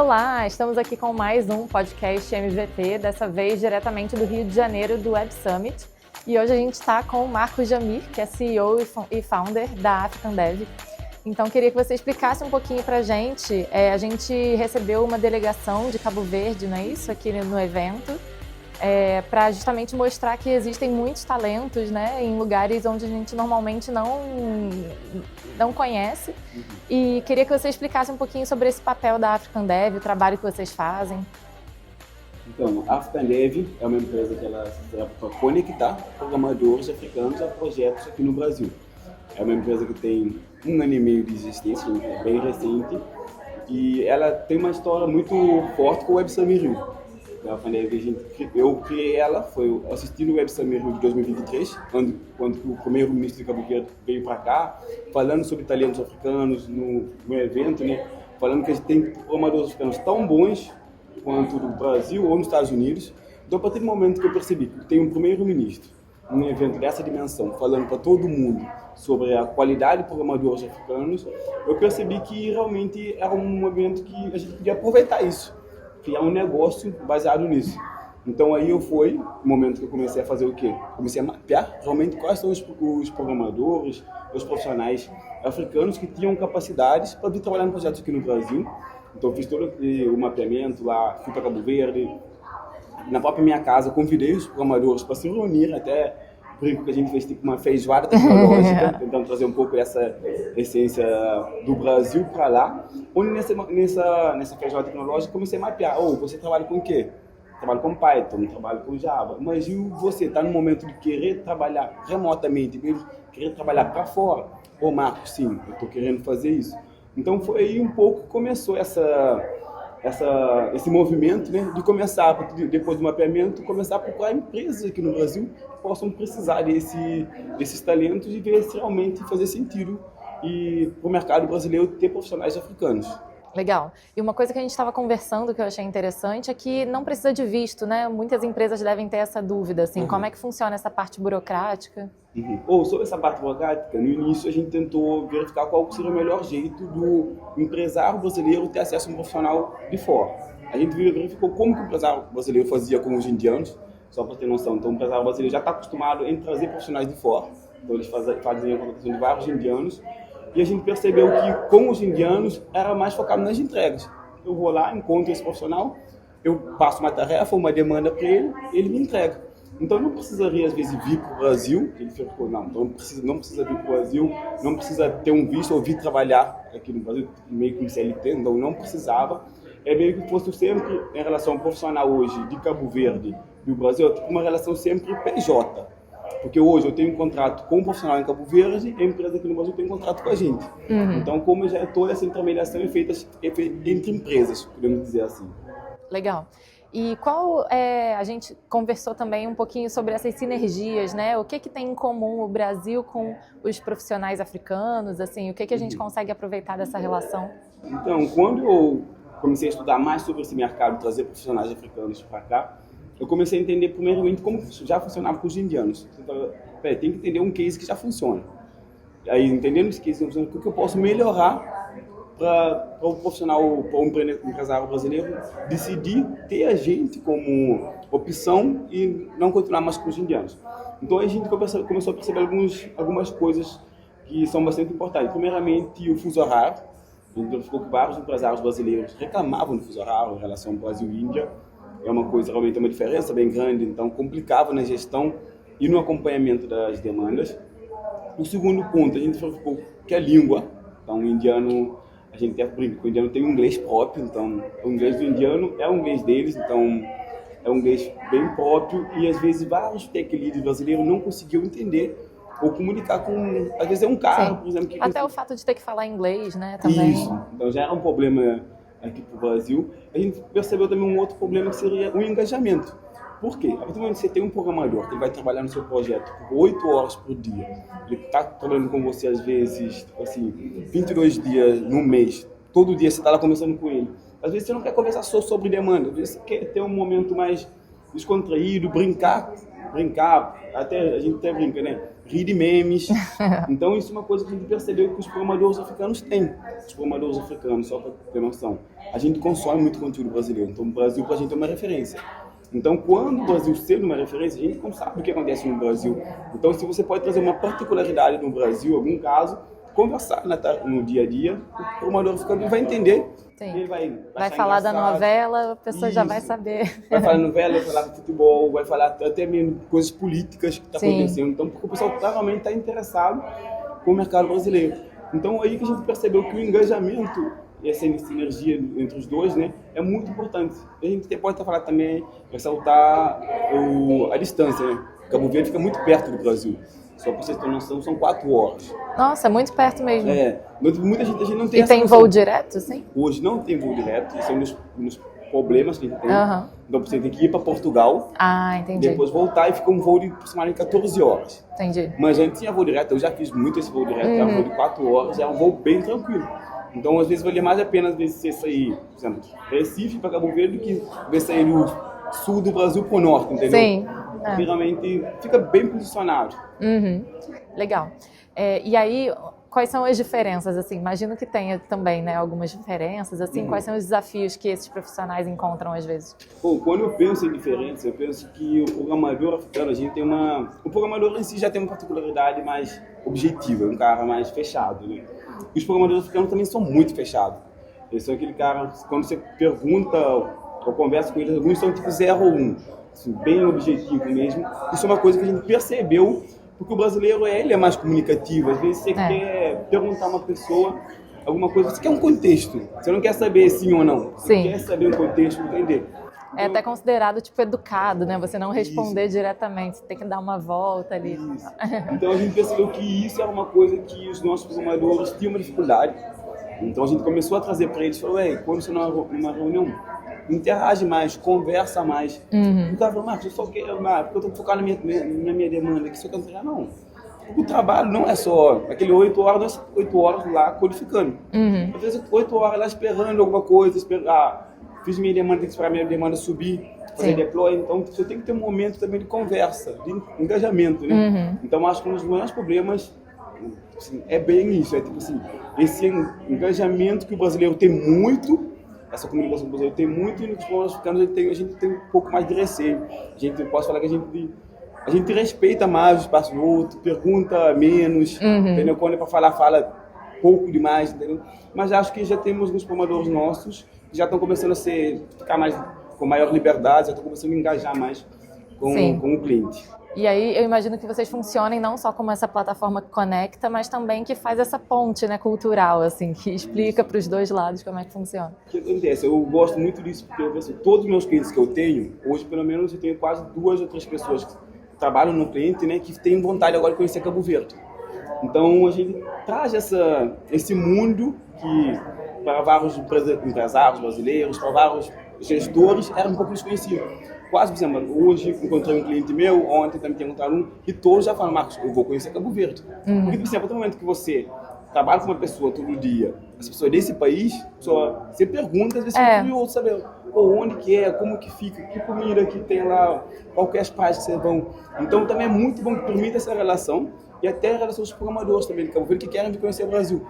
Olá, estamos aqui com mais um podcast MVT, dessa vez diretamente do Rio de Janeiro, do Web Summit. E hoje a gente está com o Marcos Jamir, que é CEO e founder da African Dev. Então, queria que você explicasse um pouquinho para a gente. A gente recebeu uma delegação de Cabo Verde, não é isso? Aqui no evento, para justamente mostrar que existem muitos talentos, né, em lugares onde a gente normalmente não conhece. E queria que você explicasse um pouquinho sobre esse papel da African Dev, o trabalho que vocês fazem. Então, a African Dev é uma empresa que ela serve para conectar programadores africanos a projetos aqui no Brasil. É uma empresa que tem 1 ano e meio de existência, bem recente, e ela tem uma história muito forte com o Web Summit Rio. A African Dev, eu criei ela, foi assistindo o Web Summit Rio de 2023, quando o primeiro-ministro de Cabo Verde veio para cá, falando sobre talentos africanos no evento, né? Falando que a gente tem programadores africanos tão bons quanto do Brasil ou nos Estados Unidos. Então, a partir do momento que eu percebi que tem um primeiro-ministro num evento dessa dimensão, falando para todo mundo sobre a qualidade de programadores africanos, eu percebi que realmente era um momento que a gente podia aproveitar isso, criar um negócio baseado nisso. Então aí foi o momento que eu comecei a fazer o quê? Comecei a mapear realmente quais são os programadores, os profissionais africanos que tinham capacidades para vir trabalhar em projetos aqui no Brasil. Então eu fiz todo o mapeamento lá, fui para Cabo Verde, na própria minha casa, convidei os programadores para se reunir, até brinco que a gente fez tipo uma feijoada tecnológica, tentando trazer um pouco essa essência do Brasil para lá. Onde nessa feijoada tecnológica comecei a mapear. Você trabalha com o quê? Trabalho com Python, trabalho com Java. Mas e você está no momento de querer trabalhar remotamente, mesmo querer trabalhar para fora? Marcos, sim, eu estou querendo fazer isso. Então foi aí um pouco que começou esse movimento, né, de começar, depois do mapeamento, começar a procurar empresas aqui no Brasil que possam precisar desses talentos e ver se realmente fazer sentido e para o mercado brasileiro ter profissionais africanos. Legal. E uma coisa que a gente estava conversando que eu achei interessante é que não precisa de visto, né? Muitas empresas devem ter essa dúvida, assim, como é que funciona essa parte burocrática? Sobre essa parte burocrática, no início a gente tentou verificar qual seria o melhor jeito do empresário brasileiro ter acesso a um profissional de fora. A gente verificou como que o empresário brasileiro fazia com os indianos, só para ter noção. Então o empresário brasileiro já está acostumado em trazer profissionais de fora, então eles faziam a contratação de vários indianos. E a gente percebeu que, com os indianos, era mais focado nas entregas. Eu vou lá, encontro esse profissional, eu passo uma tarefa, uma demanda para ele me entrega. Então, não precisaria, às vezes, vir para o Brasil. Ele ficou, não precisa vir para o Brasil, não precisa ter um visto ou vir trabalhar aqui no Brasil, meio que um CLT, então não precisava. É meio que fosse sempre, em relação ao profissional hoje de Cabo Verde e o Brasil, uma relação sempre PJ. Porque hoje eu tenho um contrato com um profissional em Cabo Verde e a empresa aqui no Brasil tem um contrato com a gente. Então, como já toda essa intermediação é feita entre empresas, podemos dizer assim. Legal. E a gente conversou também um pouquinho sobre essas sinergias, né? O que tem em comum o Brasil com os profissionais africanos, assim, o que a gente consegue aproveitar dessa relação? Então, quando eu comecei a estudar mais sobre esse mercado, trazer profissionais africanos para cá, eu comecei a entender primeiramente como já funcionava com os indianos. Então, tem que entender um case que já funciona. Aí, entendendo esse case que funciona, o que eu posso melhorar para o profissional, para o empresário brasileiro decidir ter a gente como opção e não continuar mais com os indianos. Então, a gente começou a perceber algumas coisas que são bastante importantes. Primeiramente, o fuso horário. Então, ficou que vários empresários brasileiros reclamavam do fuso horário em relação ao Brasil e Índia. É uma coisa, realmente uma diferença bem grande, então complicava na gestão e no acompanhamento das demandas. O segundo ponto, a gente falou que é a língua. Então, o indiano, a gente até brinca, o indiano tem um inglês próprio, então o inglês do indiano é o inglês deles, então é um inglês bem próprio e às vezes vários tech leads brasileiros não conseguiam entender ou comunicar com, às vezes é um cara, por exemplo, que até o fato de ter que falar inglês, né, também. Isso, então já era um problema aqui para o Brasil. A gente percebeu também um outro problema que seria o engajamento. Por quê? A partir do momento que você tem um programador que vai trabalhar no seu projeto por 8 horas por dia, ele está trabalhando com você às vezes, tipo assim, 22 dias no mês, todo dia você está lá conversando com ele. Às vezes você não quer conversar só sobre demanda, às vezes você quer ter um momento mais descontraído, brincar, até a gente até brinca, né? rir de memes. Então isso é uma coisa que a gente percebeu que os programadores africanos têm. Os programadores africanos, só para ter noção, a gente consome muito conteúdo brasileiro. Então o Brasil para a gente é uma referência. Então quando o Brasil sendo uma referência, a gente não sabe o que acontece no Brasil. Então se você pode trazer uma particularidade no Brasil, algum caso, conversar no dia a dia, o programador africano vai entender. Sim. Ele vai falar da novela, a pessoa já vai saber. Vai falar novela, vai falar de futebol, vai falar até mesmo coisas políticas que estão acontecendo. Então, porque o pessoal realmente está interessado com o mercado brasileiro. Então, aí que a gente percebeu que o engajamento e essa sinergia entre os dois, né, é muito importante. A gente pode estar falando também, ressaltar a distância, né? Cabo Verde fica muito perto do Brasil. Só para vocês terem noção, são 4 horas. Nossa, muito perto mesmo. Muita gente não tem essa tem noção. Voo direto, sim? Hoje não tem voo direto, isso é um dos problemas que a gente tem. Uhum. Então você tem que ir para Portugal, entendi. depois voltar e fica um voo de aproximadamente 14 horas. Entendi. Mas a gente tinha voo direto, eu já fiz muito esse voo direto, é um voo de 4 horas, é um voo bem tranquilo. Então às vezes valia mais a pena você sair, por exemplo, Recife para Cabo Verde do que você sair do sul do Brasil para o norte, entendeu? Sim. Realmente fica bem posicionado. Uhum. Legal. E aí, quais são as diferenças? Assim, imagino que tenha também, né, algumas diferenças. Assim, quais são os desafios que esses profissionais encontram às vezes? Bom, quando eu penso em diferença, eu penso que o programador africano, a gente tem o programador em si já tem uma particularidade mais objetiva, um cara mais fechado, né? Os programadores africanos também são muito fechados. Eles são aquele cara, quando você pergunta ou conversa com eles, alguns são tipo 0 ou 1. Assim, bem objetivo mesmo. Isso é uma coisa que a gente percebeu, porque o brasileiro ele é mais comunicativo. Às vezes você quer perguntar a uma pessoa alguma coisa, você quer um contexto. Você não quer saber sim ou não. Você quer saber um contexto, entender. Então, é até considerado tipo educado, né? Você não responder diretamente, você tem que dar uma volta ali. Isso. Então a gente percebeu que isso era uma coisa que os nossos programadores tinham uma dificuldade. Então a gente começou a trazer para eles, falou, quando você numa reunião, interage mais, conversa mais. O cara falou, Marcos, eu só quero, porque eu estou focado na minha demanda, que só quero entregar, não. O trabalho não é só aquele 8 horas, não é 8 horas lá codificando. Às vezes 8 horas lá esperando alguma coisa, fiz minha demanda, tem que esperar minha demanda subir, fazer deploy. Então você tem que ter um momento também de conversa, de engajamento, né? Então acho que um dos maiores problemas assim, é bem isso, é tipo assim, esse engajamento que o brasileiro tem muito. Essa comunicação brasileira tem muito e nos povos africanos a gente tem um pouco mais de receio. Posso falar que a gente respeita mais o espaço do outro, pergunta menos, entendeu? Quando é para falar, fala pouco demais, entendeu? Mas acho que já temos uns programadores nossos que já estão começando a ficar mais com maior liberdade, já estão começando a engajar mais com o cliente. E aí eu imagino que vocês funcionem não só como essa plataforma que conecta, mas também que faz essa ponte, né, cultural, assim, que explica para os dois lados como é que funciona. O que acontece? Eu gosto muito disso, porque eu penso, todos os meus clientes que eu tenho, hoje pelo menos eu tenho quase 2 ou 3 pessoas que trabalham no cliente, né, que têm vontade agora de conhecer Cabo Verde. Então a gente traz esse mundo que para vários empresários brasileiros, para vários gestores, era um pouco desconhecido. Quase, por exemplo, hoje encontrei um cliente meu, ontem também tinha encontrado um, e todos já falam, Marcos, eu vou conhecer Cabo Verde. Porque, por exemplo, a partir do momento que você trabalha com uma pessoa todo dia, essa pessoa desse país, você pergunta, às vezes você curioso saber onde que é, como que fica, que comida que tem lá, qual que é as praias que vocês vão. Então também é muito bom que permita essa relação, e até a relação dos programadores também de Cabo Verde que querem vir conhecer o Brasil.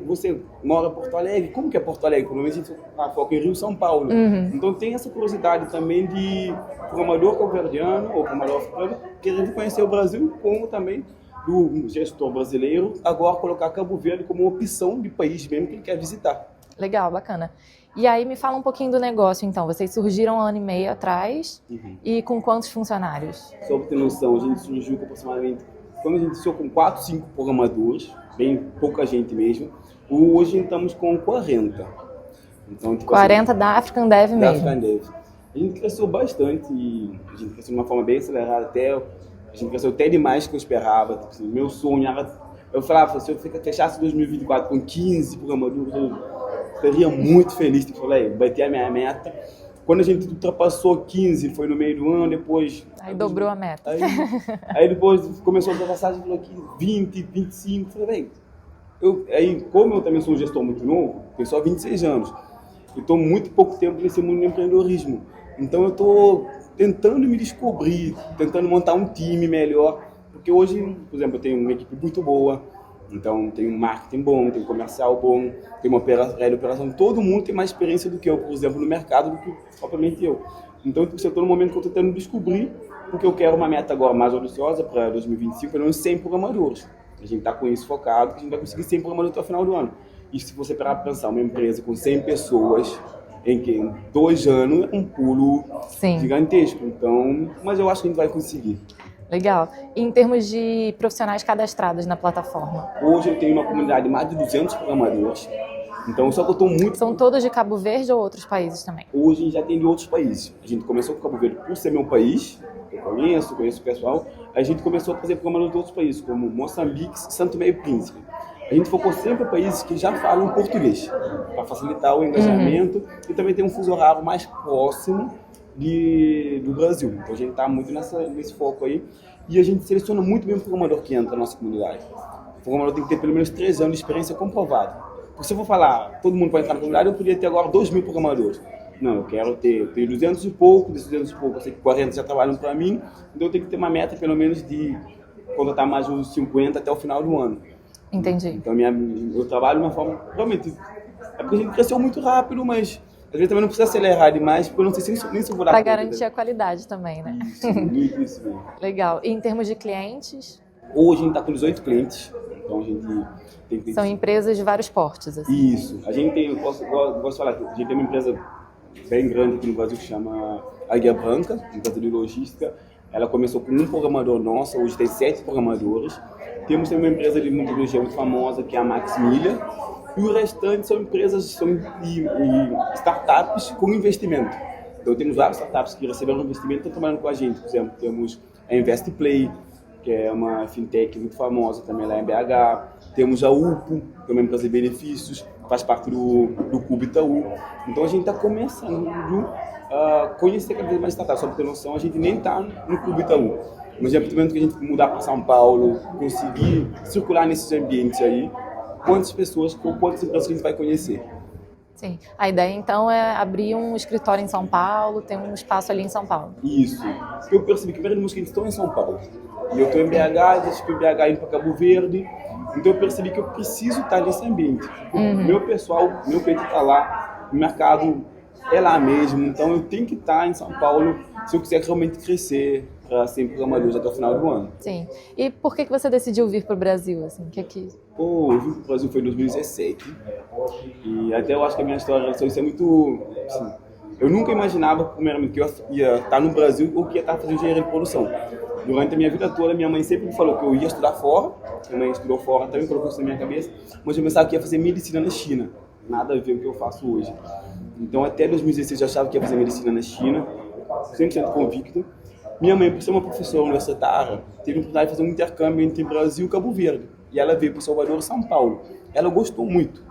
Você mora em Porto Alegre, como que é Porto Alegre? Provavelmente a gente foca em Rio, São Paulo. Então tem essa curiosidade também de programador cabo-verdiano ou programador africano querer vir conhecer o Brasil, como também do gestor brasileiro agora colocar Cabo Verde como uma opção de país mesmo que ele quer visitar. Legal, bacana. E aí me fala um pouquinho do negócio, então. Vocês surgiram há 1 ano e meio atrás e com quantos funcionários? Só para ter noção, a gente surgiu com aproximadamente, quando a gente iniciou com 4, 5 programadores, bem pouca gente mesmo. Hoje estamos com 40. Então, tipo 40 da African Dev mesmo? Da African Dev. A gente cresceu bastante e a gente cresceu de uma forma bem acelerada a gente cresceu até demais do que eu esperava. Tipo assim, meu sonho era... Eu falava, se eu fechasse 2024 com 15 programadores, eu estaria muito feliz. Tipo, falei, bater a minha meta. Quando a gente ultrapassou 15, foi no meio do ano, depois... Aí dobrou a meta. Aí depois começou a ultrapassar, a gente falou aqui 20, 25, falei, aí como eu também sou um gestor muito novo, tenho só 26 anos, eu estou muito pouco tempo nesse mundo do empreendedorismo, então eu estou tentando me descobrir, tentando montar um time melhor, Porque hoje, por exemplo, eu tenho uma equipe muito boa, então tem um marketing bom, tem um comercial bom, tem uma operação, todo mundo tem mais experiência do que eu, por exemplo, no mercado, do que propriamente eu. Então, eu estou no momento que eu estou tentando descobrir, porque eu quero uma meta agora mais ambiciosa para 2025, pelo menos 100 programadores. A gente está com isso focado, que a gente vai conseguir 100 programadores até o final do ano. E se você parar para pensar, uma empresa com 100 pessoas, em 2 anos, é um pulo gigantesco. Então, mas eu acho que a gente vai conseguir. Legal. E em termos de profissionais cadastrados na plataforma? Hoje eu tenho uma comunidade de mais de 200 programadores. Então, só que eu estou muito... São todos de Cabo Verde ou outros países também? Hoje a gente já tem de outros países. A gente começou com Cabo Verde por ser meu país, eu conheço o pessoal. A gente começou a fazer programadores de outros países, como Moçambique e Santo Tomé e Príncipe. A gente focou sempre em países que já falam português, para facilitar o engajamento e também ter um fuso horário mais próximo do Brasil. Então a gente está muito nesse foco aí e a gente seleciona muito bem o programador que entra na nossa comunidade. O programador tem que ter pelo menos 3 anos de experiência comprovada. Porque se eu for falar, todo mundo pode entrar na comunidade, eu poderia ter agora 2.000 programadores. Não, eu quero ter 200 e pouco, desses 200 e pouco, eu sei que 40 já trabalham para mim, então eu tenho que ter uma meta pelo menos de contratar mais uns 50 até o final do ano. Entendi. Então eu trabalho de uma forma, realmente, é porque a gente cresceu muito rápido, mas às vezes também não precisa acelerar demais, porque eu não sei nem se eu vou dar conta. Para garantir a qualidade também, né? Isso mesmo. Legal. E em termos de clientes? Hoje a gente está com 18 clientes, então a gente tem clientes. São empresas de vários portes, assim. Isso. A gente tem, eu gosto de falar que a gente tem uma empresa bem grande aqui no Brasil que chama Águia Branca, empresa de logística. Ela começou com um programador nosso, hoje tem 7 programadores. Temos também uma empresa de tecnologia muito famosa que é a Max Milha. E o restante são empresas e startups com investimento. Então temos várias startups que receberam investimento e estão trabalhando com a gente. Por exemplo, temos a InvestPlay, que é uma fintech muito famosa também lá em BH. Temos a UPO, que é uma empresa de benefícios, faz parte do Clube Itaú. Então a gente está começando a conhecer cada vez mais startups. Só para ter noção, a gente nem está no Clube Itaú. Mas é a partir do momento que a gente mudar para São Paulo, conseguir circular nesses ambientes aí, quantas pessoas, quantas empresas a gente vai conhecer. Sim. A ideia, então, é abrir um escritório em São Paulo, ter um espaço ali em São Paulo. Isso. Porque eu percebi que a maioria dos meus clientes estão em São Paulo. E eu estou em BH, já estive em BH indo para Cabo Verde. Então eu percebi que eu preciso estar nesse ambiente. Meu pessoal, meu cliente está lá, o mercado é lá mesmo. Então eu tenho que estar em São Paulo se eu quiser realmente crescer para ser programador até o final do ano. Sim. E por que você decidiu vir para o Brasil? Assim? Que que... Eu vim para o Brasil foi em 2017. E até eu acho que a minha história isso é muito... Assim, eu nunca imaginava, primeiramente, que eu ia estar no Brasil ou que ia estar fazendo engenharia de produção. Durante a minha vida toda, minha mãe sempre me falou que eu ia estudar fora. Minha mãe estudou fora, também colocou isso na minha cabeça. Mas eu pensava que ia fazer medicina na China. Nada a ver com o que eu faço hoje. Então, até 2016, eu achava que ia fazer medicina na China. 100% convicto. Minha mãe, por ser uma professora universitária, teve a oportunidade de fazer um intercâmbio entre Brasil e Cabo Verde. E ela veio para Salvador e São Paulo. Ela gostou muito.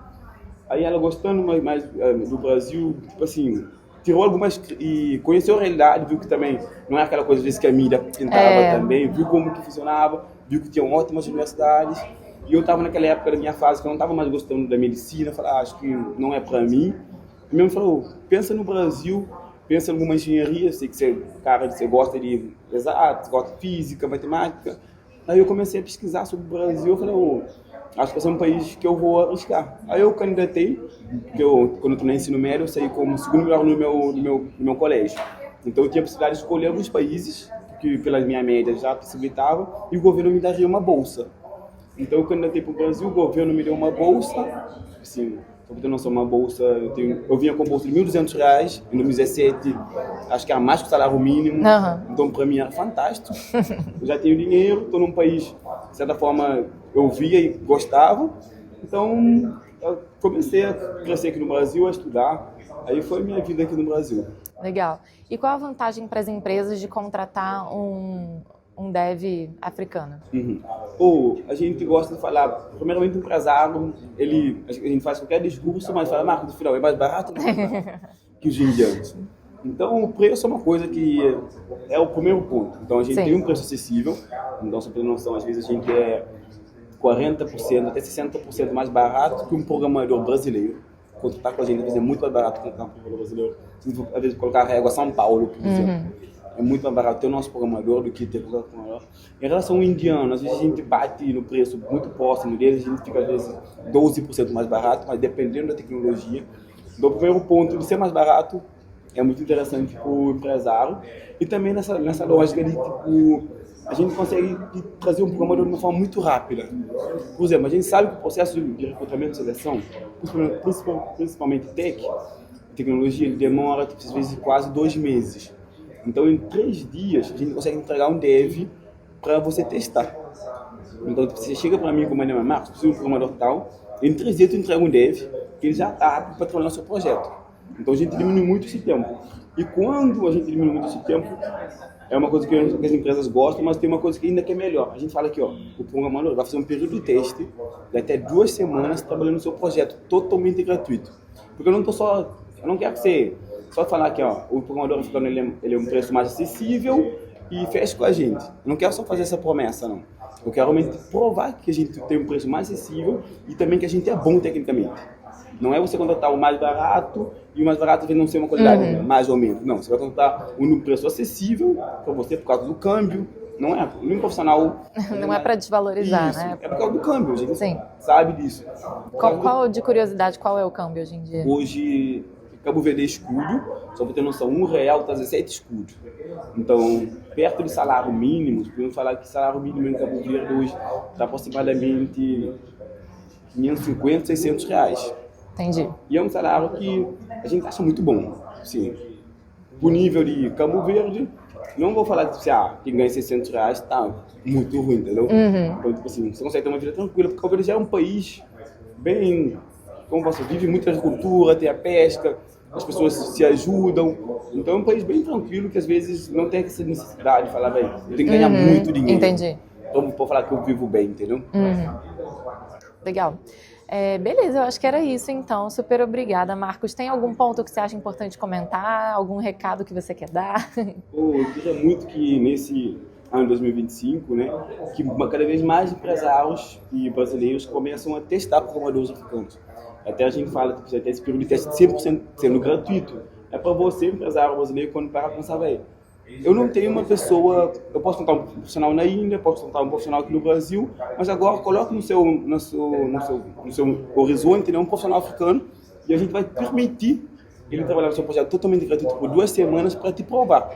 Aí ela gostando mais do Brasil, tipo assim, tirou algumas e conheceu a realidade, viu que também não é aquela coisa às vezes que a mídia pintava também, viu como que funcionava, viu que tinham ótimas universidades. E eu estava naquela época da minha fase que eu não estava mais gostando da medicina, falei, acho que não é para mim. E minha mãe falou, pensa no Brasil, pensa em alguma engenharia, sei que você gosta de exatos, gosta de física, matemática. Aí eu comecei a pesquisar sobre o Brasil, eu falei, acho que vai ser um país que eu vou arriscar. Aí eu candidatei, porque quando eu estou no ensino médio, eu saí como segundo melhor no meu colégio. Então eu tinha a possibilidade de escolher alguns países, que pela minha média já possibilitava, e o governo me daria uma bolsa. Então eu candidatei para o Brasil, o governo me deu uma bolsa, assim, só para ter noção, uma bolsa, eu vinha com bolsa de R$1.200, em 2017, acho que era mais que o salário mínimo, então para mim era fantástico. Eu já tenho dinheiro, estou num país, de certa forma, eu via e gostava, então eu comecei a crescer aqui no Brasil, a estudar, aí foi minha vida aqui no Brasil. Legal. E qual a vantagem para as empresas de contratar um dev africano? A gente gosta de falar, primeiramente o empresário, a gente faz qualquer discurso, mas fala, Marco, no final é mais barato que os indianos. Então o preço é uma coisa que é o primeiro ponto. Então a gente tem um preço acessível, então só para ter noção, às vezes a gente é 40% até 60% mais barato que um programador brasileiro. Contratar com a gente, às vezes é muito mais barato que um programador brasileiro. Se às vezes colocar a régua São Paulo, por exemplo. é muito mais barato ter o nosso programador do que ter o programador. Em relação ao indiano, às vezes a gente bate no preço muito próximo deles, a gente fica às vezes 12% mais barato, mas dependendo da tecnologia. Então, o primeiro ponto de ser mais barato é muito interessante para o empresário. E também nessa lógica de, tipo, a gente consegue trazer um programador de uma forma muito rápida. Por exemplo, a gente sabe que o processo de recrutamento e seleção, principalmente tecnologia, ele demora, às vezes, quase 2 meses. Então, em 3 dias, a gente consegue entregar um dev para você testar. Então, você chega para mim como Marcos, preciso de um programador tal, em 3 dias tu entrega um dev, que ele já está apto para trabalhar no seu projeto. Então, a gente diminui muito esse tempo. E quando a gente diminui muito esse tempo, é uma coisa que as empresas gostam, mas tem uma coisa que ainda que é melhor. A gente fala aqui, ó, o programador vai fazer um período de teste de até 2 semanas trabalhando no seu projeto, totalmente gratuito. Porque eu não quero que você só falar que, ó, o programador africano ele é um preço mais acessível e feche com a gente. Eu não quero só fazer essa promessa, não. Eu quero realmente provar que a gente tem um preço mais acessível e também que a gente é bom tecnicamente. Não é você contratar o mais barato e o mais barato vai não ser uma qualidade mais ou menos. Não, você vai contratar um preço acessível para você por causa do câmbio. Não é, nenhum profissional... Não é para desvalorizar, isso, né? É por causa do câmbio, a gente Sim. sabe disso. De curiosidade, qual é o câmbio hoje em dia? Hoje, Cabo Verde é escudo, só para ter noção, R$1 tá 17 escudos. Então, perto de salário mínimo, podemos falar que salário mínimo em Cabo Verde hoje está aproximadamente R$550, R$600. Entendi. E é um salário que a gente acha muito bom. Assim, pro nível de Cabo Verde, não vou falar que quem ganha R$600 está muito ruim, entendeu? Então, tipo assim, você consegue ter uma vida tranquila, porque Cabo Verde já é um país bem, como você vive muita agricultura, tem a pesca, as pessoas se ajudam. Então é um país bem tranquilo que às vezes não tem essa necessidade de falar, velho, eu tenho que ganhar muito dinheiro. Entendi. Então vou falar que eu vivo bem, entendeu? Legal. Beleza, eu acho que era isso então. Super obrigada, Marcos. Tem algum ponto que você acha importante comentar? Algum recado que você quer dar? Eu queria muito que nesse ano 2025, né, que cada vez mais empresários e brasileiros começam a testar programadores africanos. Até a gente fala que precisa ter esse período de teste 100% sendo gratuito. É para você, empresário brasileiro, quando parar pensar, velho, eu não tenho uma pessoa, eu posso contar um profissional na Índia, posso contar um profissional aqui no Brasil, mas agora coloque no seu horizonte, né, um profissional africano, e a gente vai permitir ele trabalhar no seu projeto totalmente gratuito por 2 semanas para te provar.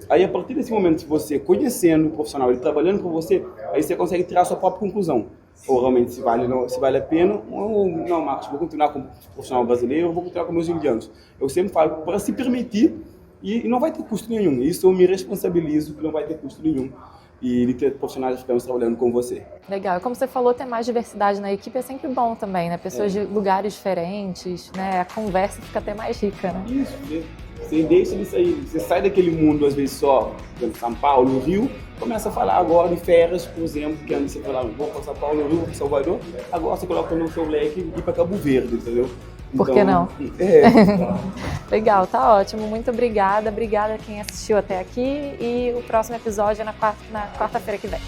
Aí, a partir desse momento, se você conhecendo o profissional, ele trabalhando com você, aí você consegue tirar a sua própria conclusão. Ou realmente se vale a pena, ou não, Marcos, vou continuar como profissional brasileiro, vou continuar com meus indianos. Eu sempre falo para se permitir e não vai ter custo nenhum. Isso eu me responsabilizo que não vai ter custo nenhum. E de ter profissionais africanos trabalhando com você. Legal. E como você falou, ter mais diversidade na equipe é sempre bom também, né? Pessoas de lugares diferentes, né? A conversa fica até mais rica, né? Isso, você deixa de sair, você sai daquele mundo, às vezes só, em São Paulo, Rio, começa a falar agora de férias, por exemplo, que antes você falava, vou para São Paulo, Rio, vou para Salvador, agora você coloca no seu leque e ir para Cabo Verde, entendeu? Por que não? É. Legal, tá ótimo. Muito obrigada. Obrigada a quem assistiu até aqui e o próximo episódio é na quarta-feira que vem.